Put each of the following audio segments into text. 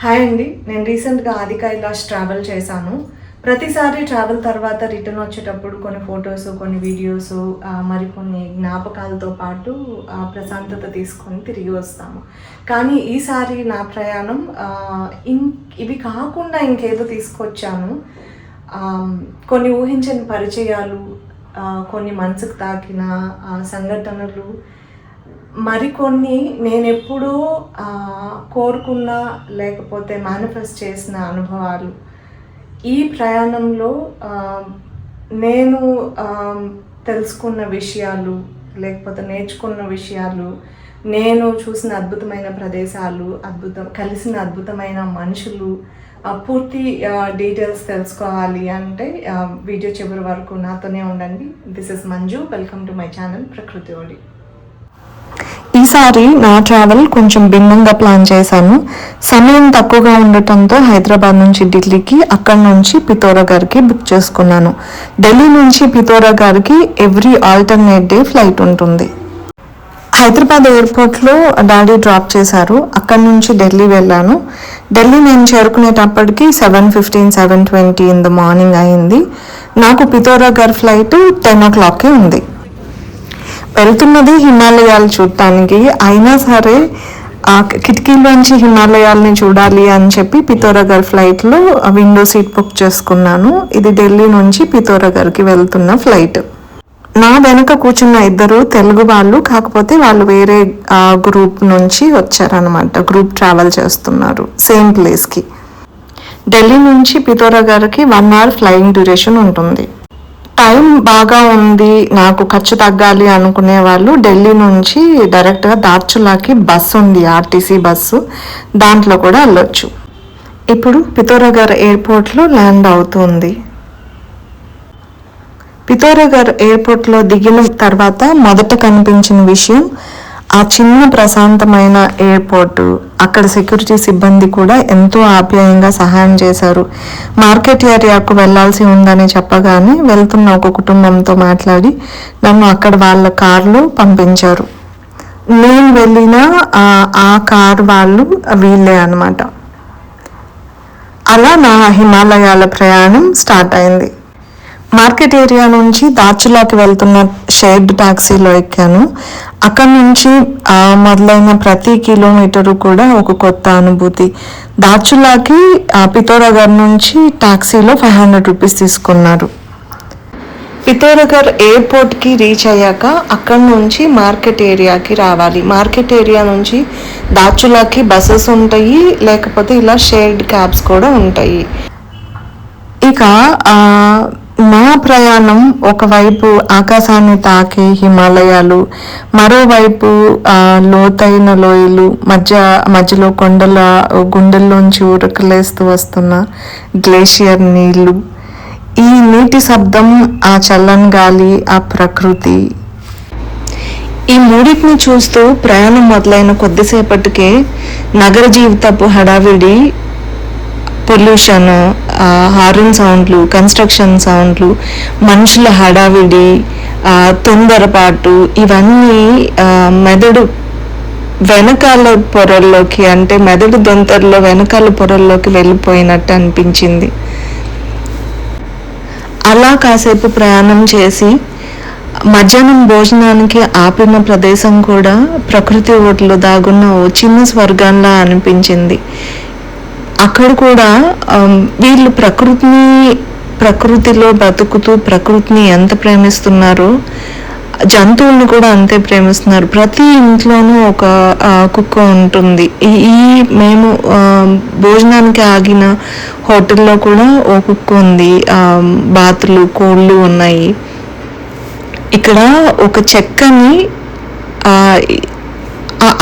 Hi అండి, నేను రీసెంట్గా ఆది కైలాష్ ట్రావెల్ చేశాను. ప్రతిసారి ట్రావెల్ తర్వాత రిటర్న్ వచ్చేటప్పుడు కొన్ని ఫొటోస్, కొన్ని వీడియోస్, మరికొన్ని జ్ఞాపకాలతో పాటు ప్రశాంతత తీసుకొని తిరిగి వస్తాము. కానీ ఈసారి నా ప్రయాణం ఇవి కాకుండా ఇంకేదో తీసుకొచ్చాను. కొన్ని ఊహించని పరిచయాలు, కొన్ని మనసుకు తాకిన సంఘటనలు, మరికొన్ని నేనెప్పుడూ కోరుకున్న లేకపోతే మేనిఫెస్ట్ చేసిన అనుభవాలు. ఈ ప్రయాణంలో నేను తెలుసుకున్న విషయాలు, లేకపోతే నేర్చుకున్న విషయాలు, నేను చూసిన అద్భుతమైన ప్రదేశాలు, కలిసిన అద్భుతమైన మనుషులు, పూర్తి డీటెయిల్స్ తెలుసుకోవాలి అంటే వీడియో చివరి వరకు నాతోనే ఉండండి. This is Manju. Welcome to my channel ప్రకృతి ఓడి. ఈసారి నా ట్రావెల్ కొంచెం భిన్నంగా ప్లాన్ చేశాను. సమయం తక్కువగా ఉండటంతో హైదరాబాద్ నుంచి ఢిల్లీకి, అక్కడి నుంచి పితోరాగఢ్కి బుక్ చేసుకున్నాను. ఢిల్లీ నుంచి పితోరాగఢ్కి ఎవ్రీ ఆల్టర్నేట్ డే ఫ్లైట్ ఉంటుంది. హైదరాబాద్ ఎయిర్పోర్ట్లో డాడీ డ్రాప్ చేశారు. అక్కడి నుంచి ఢిల్లీ వెళ్ళాను. ఢిల్లీ నేను చేరుకునేటప్పటికి 7:15, 7:20 ఇన్ ద మార్నింగ్ అయింది. నాకు పితోరాగఢ్ ఫ్లైట్ 10 o'clock ఉంది. వెళ్తున్నది హిమాలయాలు చూడటానికి. అయినా సరే ఆ కిటికీలోంచి హిమాలయాల్ని చూడాలి అని చెప్పి పితోరాగఢ్ ఫ్లైట్లో విండో సీట్ బుక్ చేసుకున్నాను. ఇది ఢిల్లీ నుంచి పితోరాగఢ్కి వెళ్తున్న ఫ్లైట్. నా వెనక కూర్చున్న ఇద్దరు తెలుగు వాళ్ళు, కాకపోతే వాళ్ళు వేరే గ్రూప్ నుంచి వచ్చారనమాట. గ్రూప్ ట్రావెల్ చేస్తున్నారు సేమ్ ప్లేస్కి. ఢిల్లీ నుంచి పితోరాగఢ్కి 1 hour ఫ్లయింగ్ డ్యూరేషన్ ఉంటుంది. టైం బాగా ఉంది, నాకు ఖర్చు తగ్గాలి అనుకునే వాళ్ళు ఢిల్లీ నుంచి డైరెక్ట్గా దార్చులాకి బస్సు ఉంది, ఆర్టీసీ బస్సు, దాంట్లో కూడా వెళ్ళొచ్చు. ఇప్పుడు పితోరాగఢ్ ఎయిర్పోర్ట్లో ల్యాండ్ అవుతుంది. పితోరాగఢ్ ఎయిర్పోర్ట్లో దిగిన తర్వాత మొదట కనిపించిన విషయం ఆ చిన్న ప్రశాంతమైన ఎయిర్పోర్టు. అక్కడ సెక్యూరిటీ సిబ్బంది కూడా ఎంతో ఆప్యాయంగా సహాయం చేశారు. మార్కెట్ ఏరియాకు వెళ్లాల్సి ఉందని చెప్పగానే వెళ్తున్న ఒక కుటుంబంతో మాట్లాడి నన్ను అక్కడ వాళ్ళ కార్లో పంపించారు. నేను వెళ్ళిన ఆ కార్ వాళ్ళు వీళ్ళే అన్నమాట. అలా నా హిమాలయాల ప్రయాణం స్టార్ట్ అయింది. మార్కెట్ ఏరియా నుంచి దార్చులాకి వెళ్తున్న షేర్డ్ టాక్సీలో ఎక్కాను. అక్కడి నుంచి మొదలైన ప్రతి కిలోమీటరు కూడా ఒక కొత్త అనుభూతి. దార్చులాకి పితోరాగఢ్ నుంచి టాక్సీలో 500 rupees తీసుకున్నారు. పితోరాగఢ్ ఎయిర్పోర్ట్కి రీచ్ అయ్యాక అక్కడి నుంచి మార్కెట్ ఏరియాకి రావాలి. మార్కెట్ ఏరియా నుంచి దార్చులాకి బస్సెస్ ఉంటాయి, లేకపోతే ఇలా షేర్డ్ క్యాబ్స్ కూడా ఉంటాయి. ఇక మా ప్రయాణం ఒకవైపు ఆకాశాన్ని తాకే హిమాలయాలు, మరోవైపు లోతైన లోయలు, మధ్యలో కొండల గుండెల్లోంచి ఉరకలేస్తూ వస్తున్న గ్లేషియర్ నీళ్లు, ఈ నీటి శబ్దం, ఆ చల్లని గాలి, ఆ ప్రకృతి, ఈ మూడింటిని చూస్తూ ప్రయాణం మొదలైన కొద్దిసేపటికే నగర జీవితపు హడావిడి, పొల్యూషన్, హార్న్ సౌండ్లు, కన్స్ట్రక్షన్ సౌండ్లు, మనుషుల హడావిడి, తొందరపాటు, ఇవన్నీ మెదడు వెనకాల పొరల్లోకి, అంటే మెదడు దొంతరలో వెనకాల పొరల్లోకి వెళ్ళిపోయినట్టు అనిపించింది. అలా కాసేపు ప్రయాణం చేసి మధ్యాహ్నం భోజనానికి ఆపిన ప్రదేశం కూడా ప్రకృతి ఒడిలో దాగున్న ఓ చిన్న స్వర్గంలా అనిపించింది. అక్కడ కూడా వీళ్ళు ప్రకృతిలో బ్రతుకుతూ ప్రకృతిని ఎంత ప్రేమిస్తున్నారో జంతువులను కూడా అంతే ప్రేమిస్తున్నారు. ప్రతి ఇంట్లోనూ ఒక కుక్క ఉంటుంది. మేము భోజనానికి ఆగిన హోటల్లో కూడా ఓ కుక్క ఉంది. బాతులు, కోళ్ళు ఉన్నాయి. ఇక్కడ ఒక చెక్కని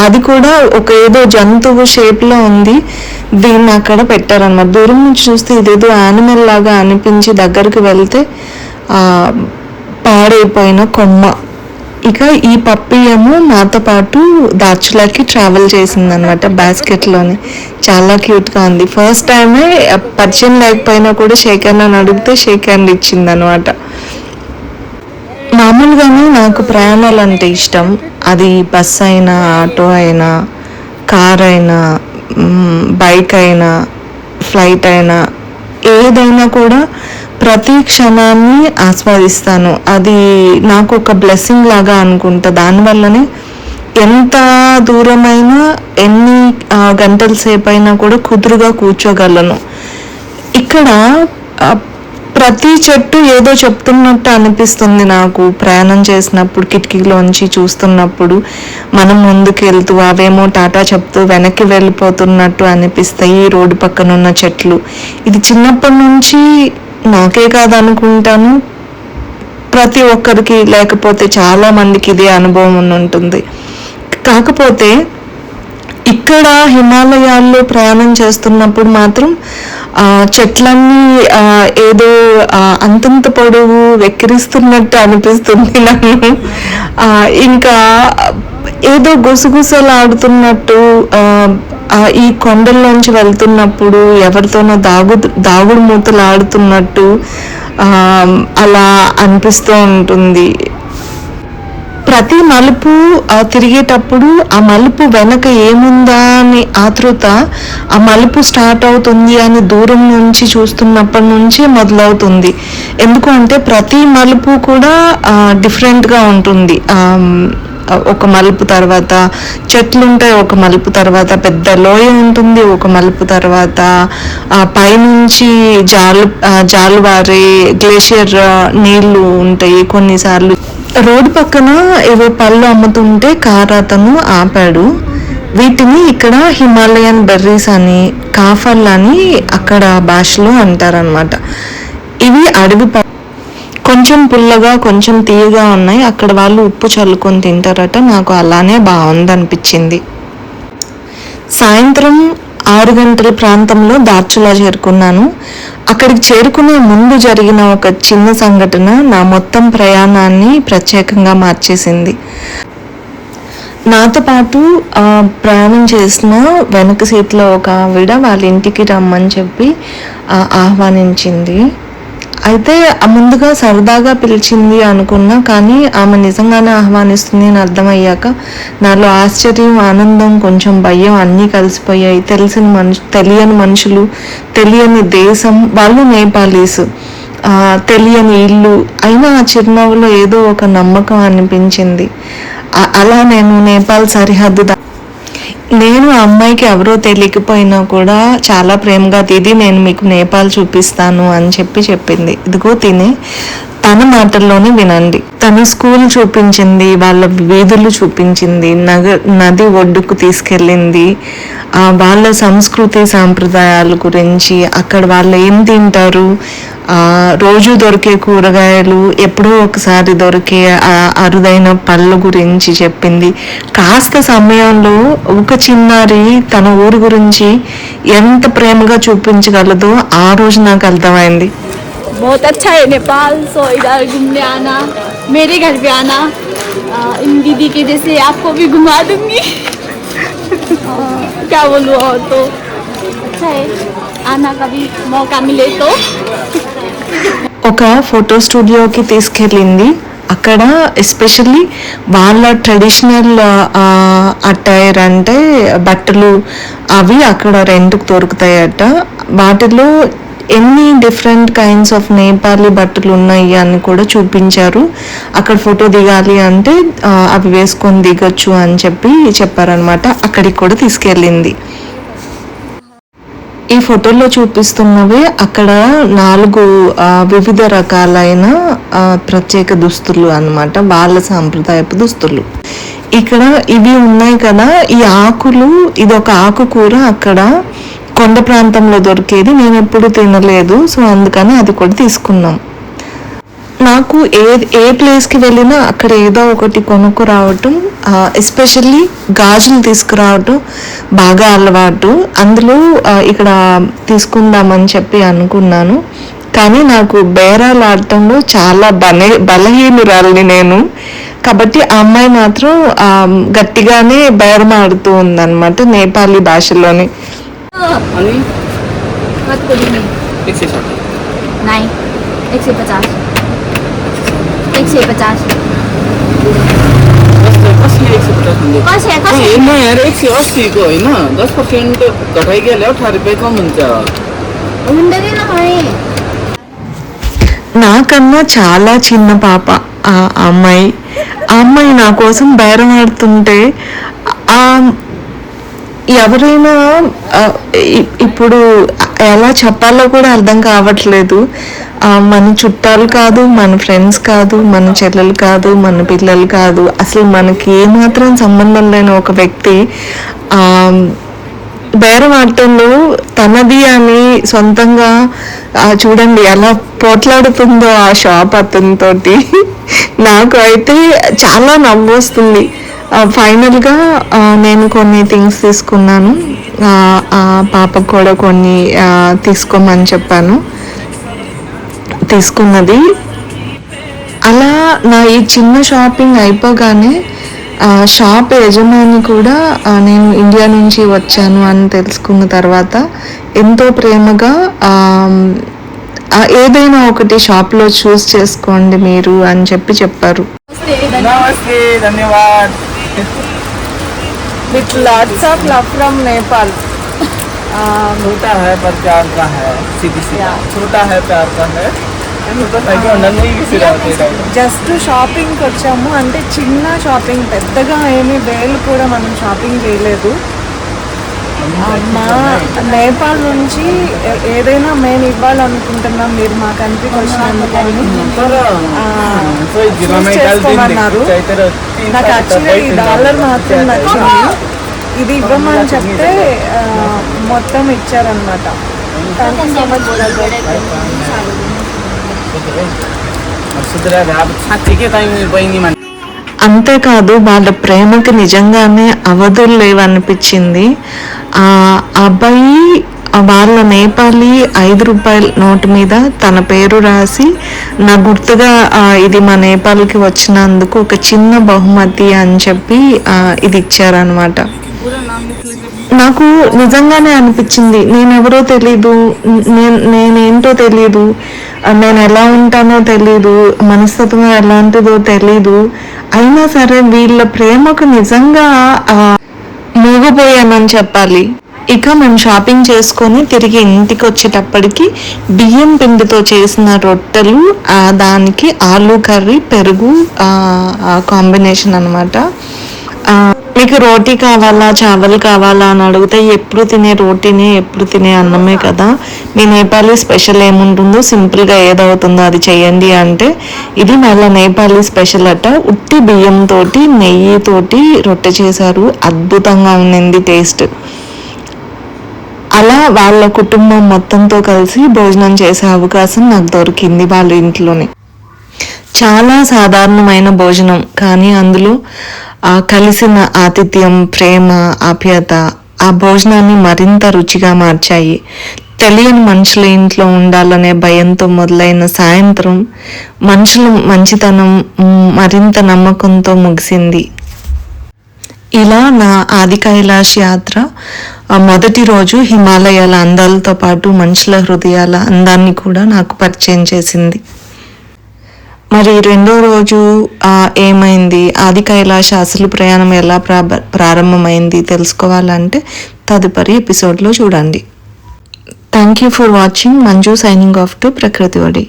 అది కూడా ఒక ఏదో జంతువు షేప్లో ఉంది, దీన్ని అక్కడ పెట్టారన్నమాట. దూరం నుంచి చూస్తే ఇదేదో యానిమల్ లాగా అనిపించి దగ్గరికి వెళ్తే పాడైపోయిన కొమ్మ. ఇక ఈ పప్పి ఏమో నాతో పాటు దార్చులాకి ట్రావెల్ చేసిందనమాట బాస్కెట్లోనే. చాలా క్యూట్గా ఉంది. ఫస్ట్ టైమే పరిచయం లేకపోయినా కూడా షేక్ హ్యాండ్ అని అడిగితే షేక్ హ్యాండ్ ఇచ్చిందనమాట. మామూలుగానే నాకు ప్రయాణాలు అంటే ఇష్టం. అది బస్ అయినా, ఆటో అయినా, కార్ అయినా, బైక్ అయినా ఫ్లైట్ అయినా ఏదైనా కూడా ప్రతి క్షణాన్ని ఆస్వాదిస్తాను. అది నాకు ఒక బ్లెస్సింగ్ లాగా అనుకుంటా. దానివల్లనే ఎంత దూరమైనా ఎన్ని గంటల సేపు అయినా కూడా కుదురుగా కూర్చోగలను. ఇక్కడ ప్రతి చెట్టు ఏదో చెప్తున్నట్టు అనిపిస్తుంది నాకు. ప్రయాణం చేసినప్పుడు కిటికీలోంచి చూస్తున్నప్పుడు మనం ముందుకు వెళ్తూ అవేమో టాటా చెప్తూ వెనక్కి వెళ్ళిపోతున్నట్టు అనిపిస్తాయి రోడ్డు పక్కన ఉన్న చెట్లు. ఇది చిన్నప్పటి నుంచి నాకే కాదనుకుంటాను, ప్రతి ఒక్కరికి లేకపోతే చాలా మందికి ఇదే అనుభవం ఉంటుంది. కాకపోతే ఇక్కడ హిమాలయాల్లో ప్రయాణం చేస్తున్నప్పుడు మాత్రం చెట్లన్నీ ఏదో అంతంత పొడవు వెక్కిరిస్తున్నట్టు అనిపిస్తుంది నన్ను. ఇంకా ఏదో గుసగుసలాడుతున్నట్టు ఈ కొండల్లోంచి వెళ్తున్నప్పుడు ఎవరితోనో దాగుడు మూతలు ఆడుతున్నట్టు అలా అనిపిస్తూ ఉంటుంది. ప్రతి మలుపు తిరిగేటప్పుడు ఆ మలుపు వెనక ఏముందా అని ఆతృత, ఆ మలుపు స్టార్ట్ అవుతుంది అని దూరం నుంచి చూస్తున్నప్పటి నుంచి మొదలవుతుంది. ఎందుకు అంటే ప్రతి మలుపు కూడా డిఫరెంట్గా ఉంటుంది. ఒక మలుపు తర్వాత చెట్లు ఉంటాయి, ఒక మలుపు తర్వాత పెద్ద లోయ ఉంటుంది, ఒక మలుపు తర్వాత పైనుంచి జాలువారే గ్లేషియర్ నీళ్లు ఉంటాయి. కొన్నిసార్లు రోడ్డు పక్కన ఏవో పళ్ళు అమ్ముతుంటే కార్ అతను ఆపాడు. వీటిని ఇక్కడ హిమాలయన్ బెర్రీస్ అని కాఫల్ అని అక్కడ భాషలో అంటారనమాట. ఇవి అడవి కొంచెం పుల్లగా కొంచెం తీయగా ఉన్నాయి. అక్కడ వాళ్ళు ఉప్పు చల్లుకొని తింటారట. నాకు అలానే బాగుందనిపించింది. సాయంత్రం 6 గంటల ప్రాంతంలో దార్చులా చేరుకున్నాను. అక్కడికి చేరుకునే ముందు జరిగిన ఒక చిన్న సంఘటన నా మొత్తం ప్రయాణాన్ని ప్రత్యేకంగా మార్చేసింది. నాతో పాటు ప్రయాణం చేసిన వెనక సీట్లో ఒక ఆవిడ వాళ్ళ ఇంటికి రమ్మని చెప్పి ఆహ్వానించింది. అయితే ముందుగా సరదాగా పిలిచింది అనుకున్నా, కానీ ఆమె నిజంగానే ఆహ్వానిస్తుంది అని అర్థమయ్యాక నాలో ఆశ్చర్యం, ఆనందం, కొంచెం భయం అన్నీ కలిసిపోయాయి. తెలియని మనుషులు, తెలియని దేశం, వాళ్ళు నేపాలీస్, తెలియని ఇల్లు, అయినా ఆ చిరునవ్వులో ఏదో ఒక నమ్మకం అనిపించింది. అలా నేను నేపాల్ సరిహద్దు నేను ఆ అమ్మాయికి ఎవరో తెలియకపోయినా కూడా చాలా ప్రేమగా దీది నేను మీకు నేపాల్ చూపిస్తాను అని చెప్పింది. ఇదిగో తన మాటల్లోనే వినండి. తన స్కూల్ చూపించింది, వాళ్ళ వీధులు చూపించింది, నది ఒడ్డుకు తీసుకెళ్ళింది, వాళ్ళ సంస్కృతి సాంప్రదాయాల గురించి, అక్కడ వాళ్ళు ఏం తింటారు, రోజు దొరికే కూరగాయలు, ఎప్పుడో ఒకసారి దొరికే అరుదైన పళ్ళ గురించి చెప్పింది. కాస్త సమయంలో ఒక చిన్నారి తన ఊరు గురించి ఎంత ప్రేమగా చూపించగలదో ఆ రోజు నాకు అర్థమైంది. बहुत अच्छा है नेपाल, सो इधर घूमने आना, मेरे घर पे आना, इन दीदी के जैसे आपको भी घुमा दूंगी. क्या बोलूँ, और तो अच्छा है, आना कभी मौका मिले तो. ఒక ఫోటో స్టూడియోకి తీసుకెళ్ళింది. అక్కడ ఎస్పెషల్లీ వాళ్ళ ట్రెడిషనల్ అటైర్ అంటే బట్టలు అవి అక్కడ రెంట్కి దొరుకుతాయట. వాటిలో ఎన్ని డిఫరెంట్ కైండ్స్ ఆఫ్ నేపాలీ బట్టలు ఉన్నాయి అని కూడా చూపించారు. అక్కడ ఫోటో దిగాలి అంటే అవి వేసుకొని దిగొచ్చు అని చెప్పారనమాట. అక్కడికి కూడా తీసుకెళ్ళింది. ఈ ఫోటోల్లో చూపిస్తున్నవి అక్కడ 4 వివిధ రకాలైన ప్రత్యేక దుస్తులు అన్నమాట, వాళ్ళ సాంప్రదాయపు దుస్తులు. ఇక్కడ ఇవి ఉన్నాయి కదా, ఈ ఆకులు, ఇది ఒక ఆకుకూర అక్కడ కొండ ప్రాంతంలో దొరికేది, నేను ఎప్పుడు తినలేదు. సో అందుకని అది కూడా తీసుకున్నాం. నాకు ఏ ప్లేస్కి వెళ్ళినా అక్కడ ఏదో ఒకటి కొనుక్కు రావటం, ఎస్పెషల్లీ గాజులు తీసుకురావటం బాగా అలవాటు. అందులో ఇక్కడ తీసుకుందామని చెప్పి అనుకున్నాను, కానీ నాకు బేరాలు ఆడటంలో చాలా బలహీనురాలిని నేను. కాబట్టి ఆ అమ్మాయి మాత్రం గట్టిగానే బేరం ఆడుతూ ఉందన్నమాట నేపాలీ భాషలోని. नहीं 150 150 असली 150 कसे हो, कसे हेर्न यार 180 को होइन 10% घटाइहाल्यो 18 रुपियाँ कम हुन्छ ఉండదు ना भाई నాకన్నా చాలా చిన్న పాప ఆ అమ్మాయి నా కోసం బేరం ఆడుతుంటే ఆ ఎవరైనా ఇప్పుడు ఎలా చెప్పాలో కూడా అర్థం కావట్లేదు. మన చుట్టాలు కాదు, మన ఫ్రెండ్స్ కాదు, మన చెల్లెలు కాదు, మన పిల్లలు కాదు, అసలు మనకి ఏమాత్రం సంబంధం లేని ఒక వ్యక్తి బేరం ఆటంలో తనది అని సొంతంగా చూడండి ఎలా పోట్లాడుతుందో ఆ షాప్ అతనితోటి. నాకు అయితే చాలా నవ్వు వస్తుంది. ఫైనల్గా నేను కొన్ని థింగ్స్ తీసుకున్నాను. ఆ పాపకు కూడా కొన్ని తీసుకోమని చెప్పాను, తీసుకున్నది. అలా నా ఈ చిన్న షాపింగ్ అయిపోగానే షాప్ యజమాని కూడా నేను ఇండియా నుంచి వచ్చాను అని తెలుసుకున్న తర్వాత ఎంతో ప్రేమగా ఏదైనా ఒకటి షాప్లో చూస్ చేసుకోండి మీరు అని చెప్పారు. नमस्ते धन्यवाद with lots of love from Nepal. छोटा है पर प्यार का है सीधी सीधा छोटा है प्यार का है జస్ట్ షాపింగ్కి వచ్చాము, అంటే చిన్న షాపింగ్, పెద్దగా ఏమీ వేలు కూడా మనం షాపింగ్ చేయలేదు. మా నేపాల్ నుంచి ఏదైనా మేము ఇవ్వాలనుకుంటున్నాం, మీరు మా కంట్రీకి వచ్చినందుకు చేసుకోమన్నారు. నాకు యాక్చువల్గా ఈ డాలర్ మాత్రం నచ్చింది, ఇది ఇవ్వమని చెప్తే మొత్తం ఇచ్చారనమాట. అంతేకాదు వాళ్ళ ప్రేమకి నిజంగానే అవధులు లేవనిపించింది. ఆ అబ్బాయి వాళ్ళ నేపాలీ 5 రూపాయల నోటు మీద తన పేరు రాసి నా గుర్తుగా ఇది మా నేపాల్కి వచ్చినందుకు ఒక చిన్న బహుమతి అని చెప్పి ఇది ఇచ్చారనమాట. నాకు నిజంగానే అనిపించింది, నేనెవరో తెలీదు, నేనేంటో తెలీదు, నేను ఎలా ఉంటానో తెలీదు, మనస్తత్వం ఎలాంటిదో తెలీదు, అయినా సరే వీళ్ళ ప్రేమకు నిజంగా మూగిపోయానని చెప్పాలి. ఇక మేము షాపింగ్ చేసుకొని తిరిగి ఇంటికి వచ్చేటప్పటికి బియ్యం పిండితో చేసిన రొట్టెలు, దానికి ఆలూ కర్రీ, పెరుగు కాంబినేషన్ అనమాట. మీకు రోటీ కావాలా, చావల్ కావాలా అని అడిగితే ఎప్పుడు తినే రోటీనే, ఎప్పుడు తినే అన్నమే కదా, మీ నేపాలీ స్పెషల్ ఏముంటుందో, సింపుల్గా ఏదవుతుందో అది చేయండి అంటే ఇది వాళ్ళ నేపాలీ స్పెషల్ అట. ఉట్టి బియ్యంతో నెయ్యితోటి రొట్టె చేశారు, అద్భుతంగా ఉండింది టేస్ట్. అలా వాళ్ళ కుటుంబం మొత్తంతో కలిసి భోజనం చేసే అవకాశం నాకు దొరికింది వాళ్ళ ఇంట్లోనే. చాలా సాధారణమైన భోజనం, కానీ అందులో కలిసిన ఆతిథ్యం, ప్రేమ, ఆప్యాయత ఆ భోజనాన్ని మరింత రుచిగా మార్చాయి. తెలియని మనుషుల ఇంట్లో ఉండాలనే భయంతో మొదలైన సాయంత్రం మనుషుల మంచితనం మరింత నమ్మకంతో ముగిసింది. ఇలా నా ఆది కైలాష్ యాత్ర మొదటి రోజు హిమాలయాల అందాలతో పాటు మనుషుల హృదయాల అందాన్ని కూడా నాకు పరిచయం చేసింది. మరి రెండో రోజు ఏమైంది, ఆది కైలాష అసలు ప్రయాణం ఎలా ప్రారంభమైంది తెలుసుకోవాలంటే తదుపరి ఎపిసోడ్లో చూడండి. Thank you for watching. Manju signing off to ప్రకృతి వడి.